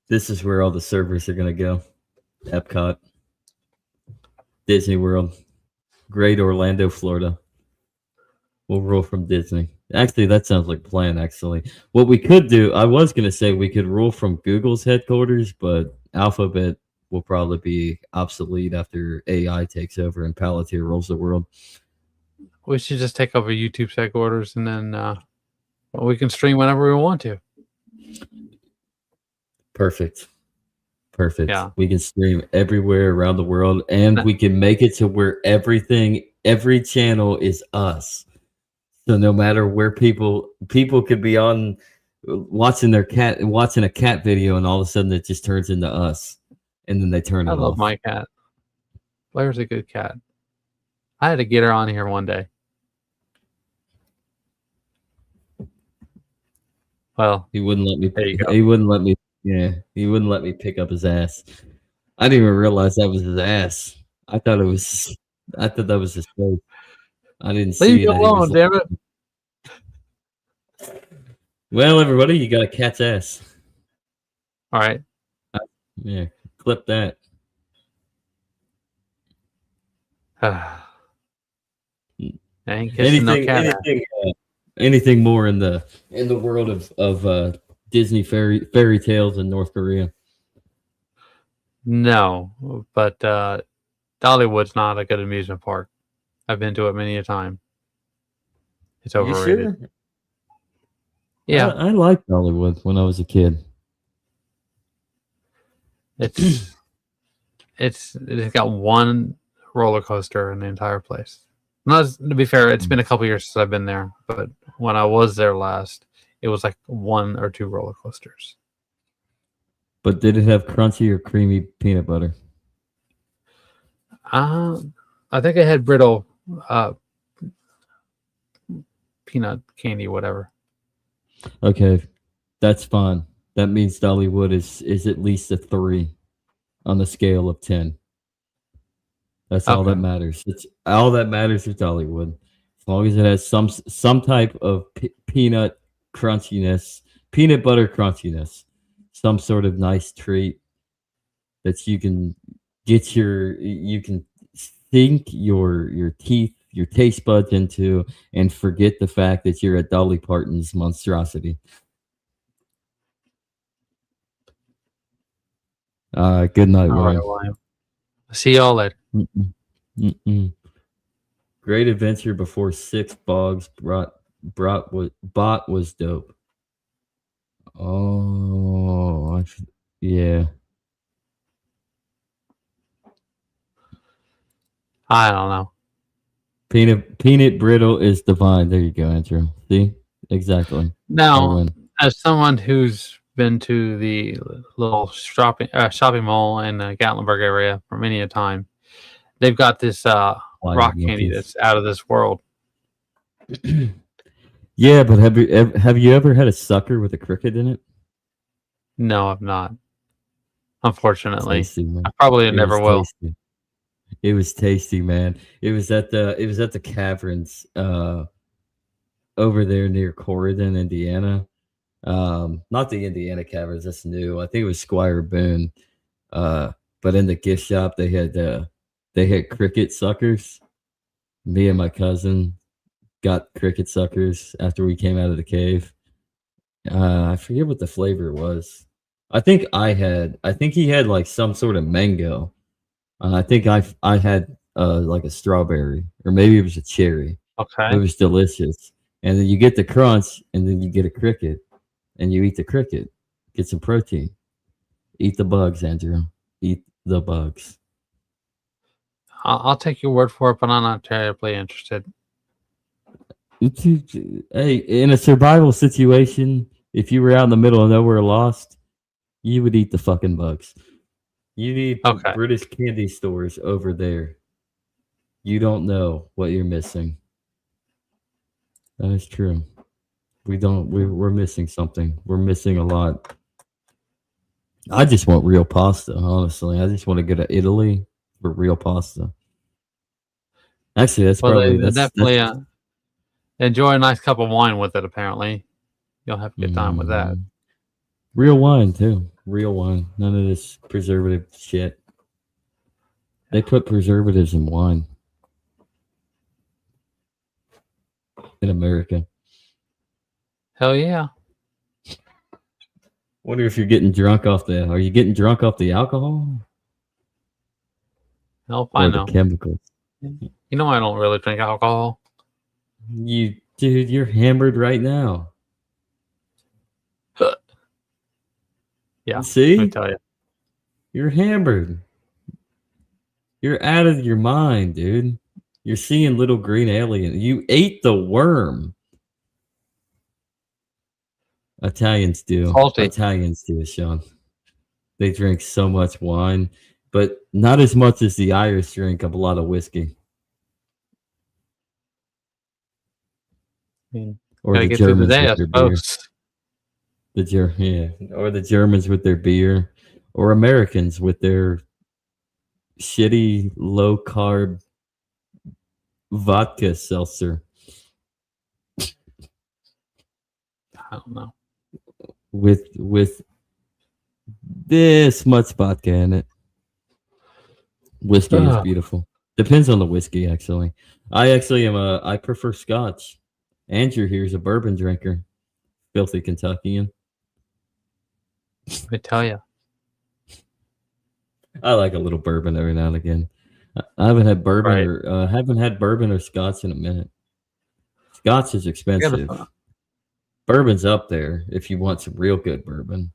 this is where all the servers are gonna go. Epcot, Disney World, Great Orlando, Florida. We'll roll from Disney. Actually, that sounds like a plan. Actually, what we could do, I was gonna say we could roll from Google's headquarters, but Alphabet will probably be obsolete after AI takes over and Palantir rules the world. we should just take over YouTube's headquarters, and then we can stream whenever we want to. Perfect. Yeah. We can stream everywhere around the world, and we can make it to where every channel is us. So no matter where people could be on watching a cat video, and all of a sudden it just turns into us, and then they turn it off. I love my cat. Blair's a good cat. I had to get her on here one day. Well, he wouldn't let me. There you go. He wouldn't let me. Yeah, he wouldn't let me pick up his ass. I didn't even realize that was his ass. I thought that was his face. I didn't see leave it alone, damn it. Well, everybody, you got a cat's ass. All right. Yeah, clip that. I ain't kissing no cat. Anything more in the world of Disney fairy tales in North Korea? No, but Dollywood's not a good amusement park. I've been to it many a time. It's overrated. Sure? Yeah, I liked Dollywood when I was a kid. it's got one roller coaster in the entire place. Not to be fair, it's been a couple years since I've been there, but when I was there last, it was like one or two roller coasters. But did it have crunchy or creamy peanut butter? I think I had brittle peanut candy, whatever. Okay, that's fine. That means Dollywood is at least a 3 on the scale of 10. That's all that matters. It's all that matters with Dollywood. As long as it has some type of peanut crunchiness, peanut butter crunchiness, some sort of nice treat that you can get you can sink your teeth, your taste buds into, and forget the fact that you're at Dolly Parton's monstrosity. Good night, Warren. See y'all later. Great adventure before 6 bogs brought bot was dope. Oh, yeah. I don't know. Peanut brittle is divine. There you go, Andrew. See? Exactly. I Now, win. as someone who's been to the little shopping mall in the Gatlinburg area for many a time, they've got this Why rock you candy looking? that's out of this world. Yeah, but have you ever had a sucker with a cricket in it? No, I've not. Unfortunately, Tasty, man. I probably It never was will. tasty. It was tasty, man. It was at the caverns over there near Corydon, Indiana. Not the Indiana caverns, that's new. I think it was Squire Boone. But in the gift shop they had cricket suckers. Me and my cousin got cricket suckers after we came out of the cave. I forget what the flavor was. I think he had like some sort of mango. And I think I had like a strawberry, or maybe it was a cherry. It Okay. was delicious. And then you get the crunch, and then you get a cricket, and you eat the cricket. Get some protein. Eat the bugs, Andrew. Eat the bugs. I'll take your word for it, but I'm not terribly interested. Hey, in a survival situation, if you were out in the middle of nowhere lost, you would eat the fucking bugs. You need Okay. British candy stores over there. You don't know what you're missing. That is true. We're missing something. We're missing a lot. I just want real pasta, honestly. I just want to go to Italy for real pasta. Actually, that's Well, probably they definitely enjoy a nice cup of wine with it. Apparently, you'll have a good time with that. Real wine too. Real wine. None of this preservative shit. They put preservatives in wine in America. Hell yeah! Wonder if you're getting drunk off the. Are you getting drunk off the alcohol Hell, or I the know. chemicals? You know, I don't really drink alcohol. Dude, you're hammered right now. Yeah, let me See, tell you. you're hammered. You're out of your mind, dude. You're seeing little green alien. You ate the worm. Italians do. Salty. Italians do, Sean. They drink so much wine, but not as much as the Irish drink a lot of whiskey. I mean, Or gotta the get through the Germans day, I with their beer. suppose. Or the Germans with their beer, or Americans with their shitty low carb vodka seltzer I don't know. with this much vodka in it. Whiskey is beautiful. Depends on the whiskey, actually. I prefer Scotch. Andrew here's a bourbon drinker. Filthy Kentuckian. Let me tell you. I like a little bourbon every now and again. I haven't had bourbon Right. or haven't had bourbon or Scotch in a minute. Scotch is expensive. Bourbon's up there if you want some real good bourbon.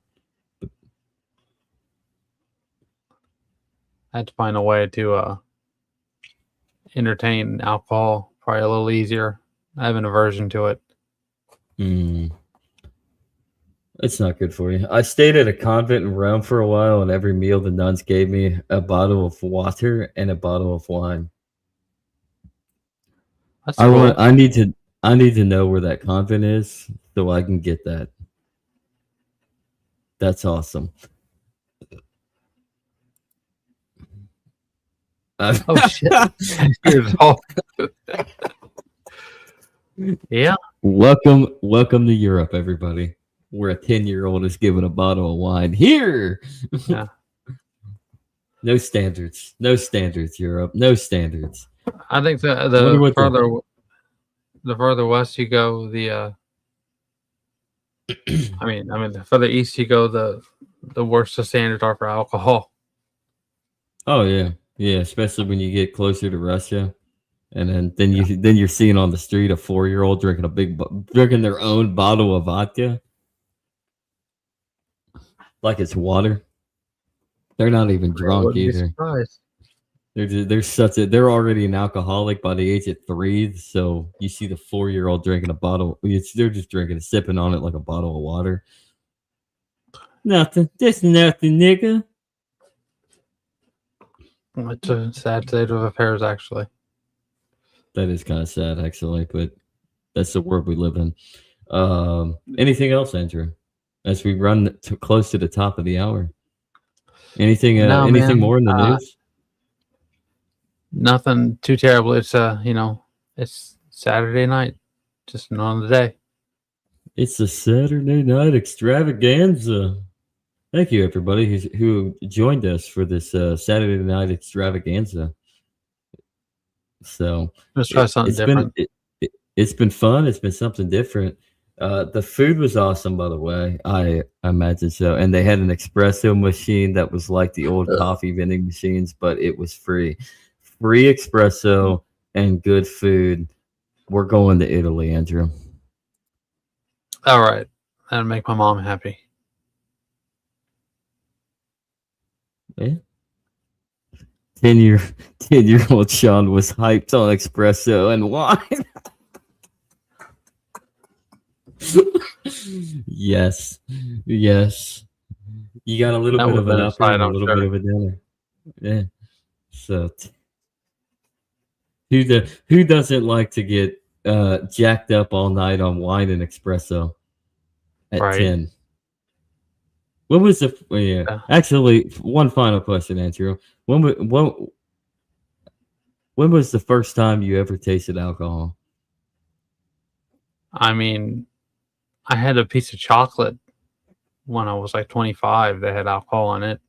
I had to find a way to entertain alcohol probably a little easier. I have an aversion to it. It's not good for you. I stayed at a convent in Rome for a while, and every meal the nuns gave me a bottle of water and a bottle of wine. That's cool. I need to know where that convent is so I can get that. That's awesome. Oh shit! Yeah. Welcome to Europe, everybody. Where a 10-year-old is given a bottle of wine. Here. Yeah. No standards, Europe. No standards. I think the further west you go, the the further east you go, the worse the standards are for alcohol. Oh yeah, especially when you get closer to Russia. And then you're seeing on the street a 4-year-old drinking their own bottle of vodka like it's water. They're not even I drunk wouldn't be either. surprised. They're already an alcoholic by the age of 3. So you see the 4-year-old drinking a bottle. They're just sipping on it like a bottle of water. Nothing. Just nothing, nigga. It's a sad state of affairs, actually. That is kind of sad, actually, but that's the world we live in. Anything else, Andrew? As we run close to the top of the hour. Anything man. more in the news? Nothing too terrible. It's it's Saturday night, just another day. It's a Saturday night extravaganza. Thank you, everybody who joined us for this Saturday night extravaganza. So Let's try something different. It's been fun. It's been something different. The food was awesome, by the way. I imagine so. And they had an espresso machine that was like the old coffee vending machines, but it was free. Free espresso and good food. We're going to Italy, Andrew. All right. That'll make my mom happy. Yeah. 10-year-old Sean was hyped on espresso and wine. Yes. You got a little bit of an upper and a little bit of a downer. Yeah. So who doesn't like to get jacked up all night on wine and espresso at 10? When was actually, one final question, Andrew. When was the first time you ever tasted alcohol? I mean, I had a piece of chocolate when I was like 25 that had alcohol in it.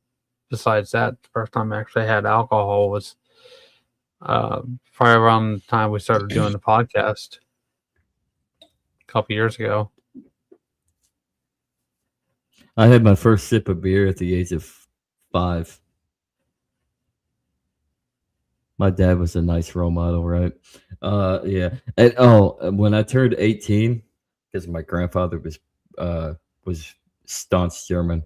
Besides that, the first time I actually had alcohol was probably around the time we started doing the podcast a couple years ago. I had my first sip of beer at the age of 5. My dad was a nice role model, right? Yeah. And when I turned 18, because my grandfather was staunch German,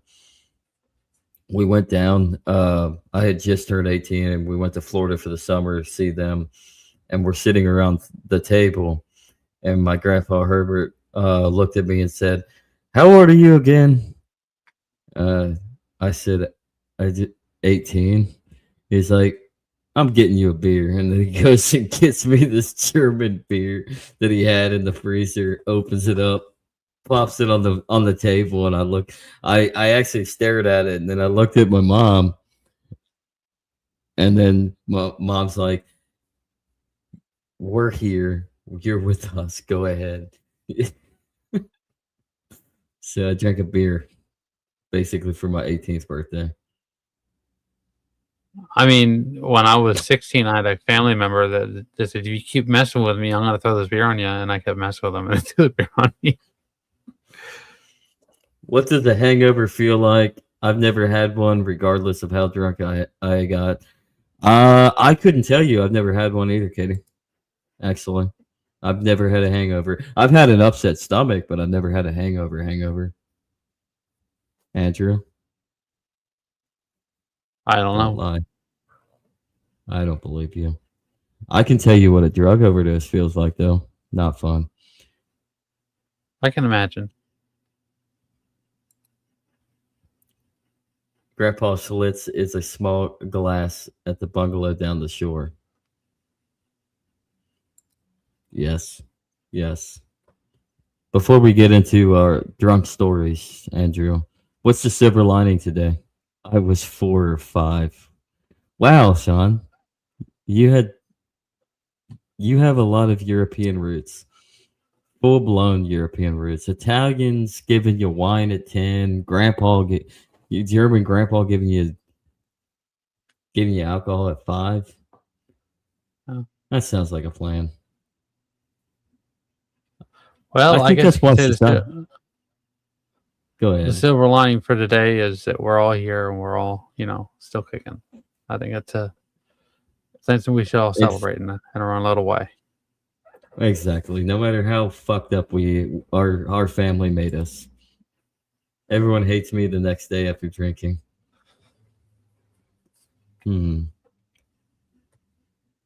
we went down. I had just turned 18, and we went to Florida for the summer to see them. And we're sitting around the table, and my grandpa Herbert looked at me and said, "How old are you again?" I said, "I did 18." He's like, "I'm getting you a beer." And then he goes and gets me this German beer that he had in the freezer, opens it up, plops it on the table, and I actually stared at it, and then I looked at my mom, and then my mom's like, "We're here. You're with us. Go ahead." So I drank a beer basically for my 18th birthday. I mean, when I was 16, I had a family member that said, "If you keep messing with me, I'm going to throw this beer on you." And I kept messing with him and threw the beer on me. What does the hangover feel like? I've never had one, regardless of how drunk I got. I couldn't tell you. I've never had one either, Katie. Actually, I've never had a hangover. I've had an upset stomach, but I've never had a hangover. Andrew? I don't know. Lie. I don't believe you. I can tell you what a drug overdose feels like, though. Not fun. I can imagine. Grandpa Schlitz is a small glass at the bungalow down the shore. Yes. Before we get into our drunk stories, Andrew, what's the silver lining today? I was 4 or 5. Wow, Sean, you have a lot of European roots, full-blown European roots. Italians giving you wine at 10, German grandpa giving you alcohol at 5. Oh. That sounds like a plan. Well, I guess that's Go ahead. The silver lining for today is that we're all here and we're all, still kicking. I think it's Something we should all celebrate in our own little way. Exactly. No matter how fucked up our family made us. Everyone hates me the next day after drinking.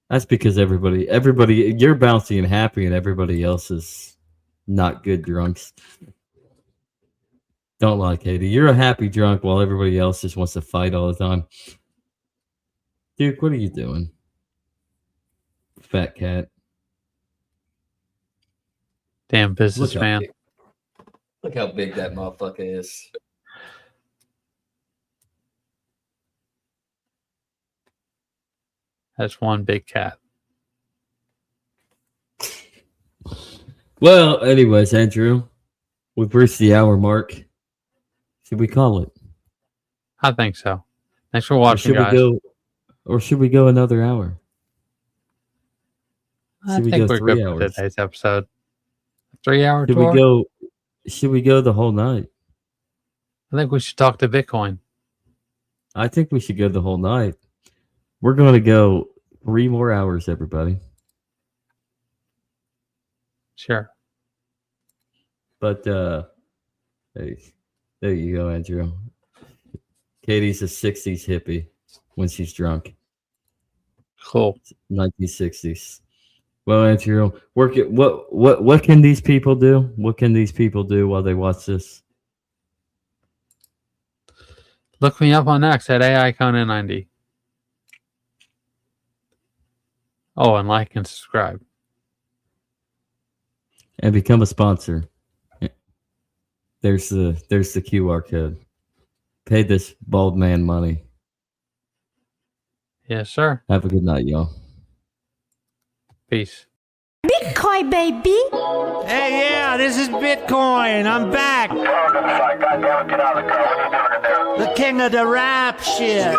That's because everybody, you're bouncy and happy, and everybody else is not good drunks. Don't lie, Katie. You're a happy drunk while everybody else just wants to fight all the time. Dude, what are you doing? Fat cat. Damn businessman. Look how big that motherfucker is. That's one big cat. Well, anyways, Andrew, we've reached the hour mark. Should we call it? I think so. Thanks for watching, guys. Should we go another hour? I think we're good for today's episode. 3 hour tour? Should we go the whole night? I think we should talk to Bitcoin. I think we should go the whole night. We're going to go 3 more hours, everybody. Sure. But hey, there you go, Andrew. Katie's a 60s hippie when she's drunk. Cool. 1960s. Well, Andrew, what can these people do? What can these people do while they watch this? Look me up on X at AIConan90. Oh, and like and subscribe. And become a sponsor. There's the QR code. Pay this bald man money. Yes, sir. Have a good night, y'all. Peace. Bitcoin, baby. Hey, yeah, this is Bitcoin. I'm back. The king of the rap shit.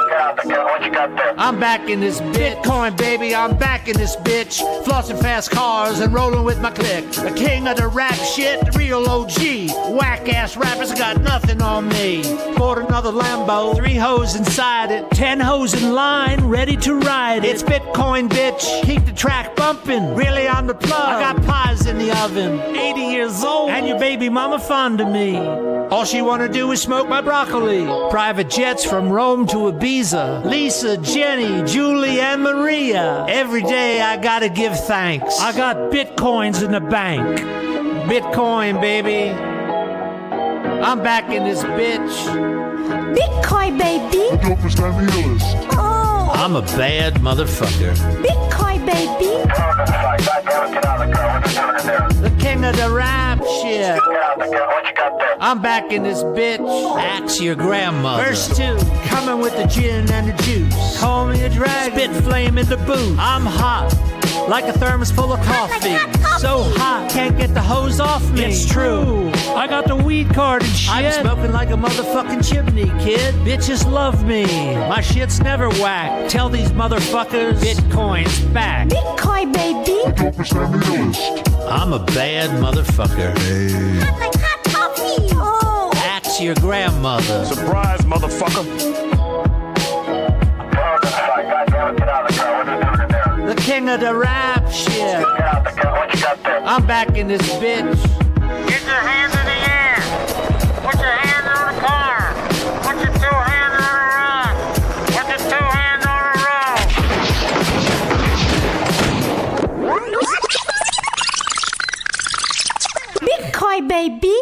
I'm back in this Bitcoin, baby. I'm back in this bitch. Flossing fast cars and rolling with my clique. The king of the rap shit, the real OG. Whack ass rappers got nothing on me. Bought another Lambo, 3 hoes inside it. 10 hoes in line, ready to ride it. It's Bitcoin, bitch. Keep the track bumping. Really on the plug. I got pies in the oven. 80 years old, and your baby mama fond of me. All she wanna do is smoke my broccoli. Private jets from Rome to Ibiza. Lisa, Jenny, Julie, and Maria. Every day I gotta give thanks. I got bitcoins in the bank. Bitcoin, baby. I'm back in this bitch. Bitcoin, baby. Oh, I'm a bad motherfucker. Bitcoin, baby. The king of the rap shit. I'm back in this bitch. Axe your grandmother. Verse 2, coming with the gin and the juice. Call me a dragon. Spit flame in the booth. I'm hot, like a thermos full of coffee. So hot, can't get the hose off me. It's true, I got the weed card and shit. I'm smoking like a motherfucking chimney, kid. Bitches love me. My shit's never whack. Tell these motherfuckers Bitcoin's back. Bitcoin, baby. I'm a bad motherfucker. Hot like hot coffee. Oh, Axe your grandmother. Surprise, motherfucker. The king of the rap shit. I'm back in this bitch. Get your hands in the air. Put your hands on the car. Put your 2 hands on the rock. Put your 2 hands on the road. Bitcoin, baby.